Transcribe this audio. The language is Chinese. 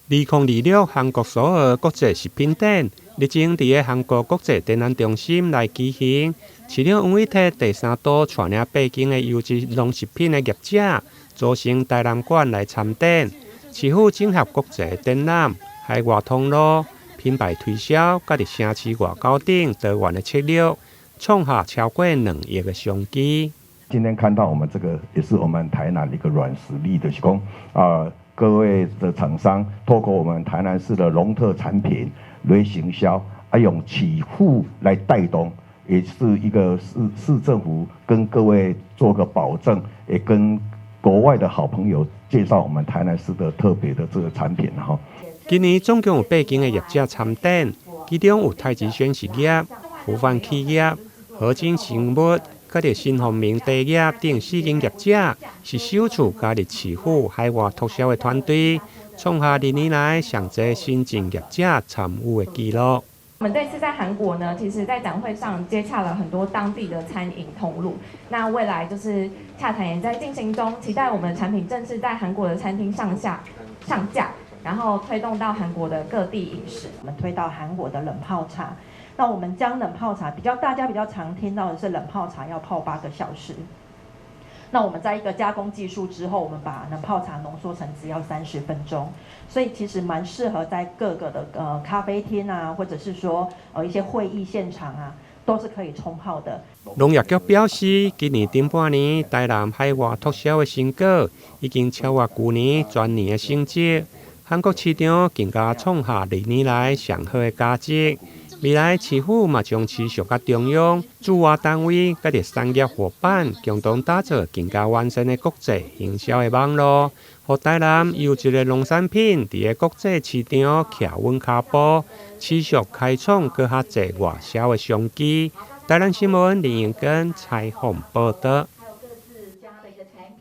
2026韓國首爾國際食品展歷經佇個韓國國際展覽中心來舉行，市場園區第3度帶領北京的優質農食品的業者組成台南館來參展，市府整合國際展覽、海外通路、品牌推銷，甲佇城市外交等多元的策略，創下超過2億的商機。今天看到我們這個，也是我們台南一個軟實力的提供各位的廠商透過我們台南市的農特產品來行銷，用市府來帶動，也是一個市政府跟各位做個保證，也跟國外的好朋友介紹我們台南市的特別的這個產品哈。今年總共有8間的業者參展，其中有太極軒實業、福範企業、合金生物、佮佇新豐明地業等4間業者，是首次加入市府海外拓銷的團隊，創下2年來上濟新進業者參與的紀錄。我們這次在韓國呢，其實在展會上接洽了很多當地的餐飲通路。那未來就是洽談也在進行中，期待我們的產品正式在韓國的餐廳上架，然後推動到韓國的各地飲食。我們推到韓國的冷泡茶。那我們將冷泡茶大家比較常聽到的是冷泡茶要泡8個小時。那我們在一個加工技術之後，我們把冷泡茶濃縮成只要30分鐘，所以其實蠻適合在各個的咖啡廳啊，或者是說一些會議現場啊，都是可以沖泡的。農業局表示，今年頂半年台南海外拓銷的成果已經超越去年全年的成績，韓國市場更加創下2年來上好的佳績。未來市府嘛將持續甲中央、駐外單位、甲啲產業夥伴共同打造更加完善的國際營銷的網絡，讓台南優質的農產品佇個國際市場徛穩腳步，持續開創更較濟外銷的商機。台南新聞林榮根採訪報道。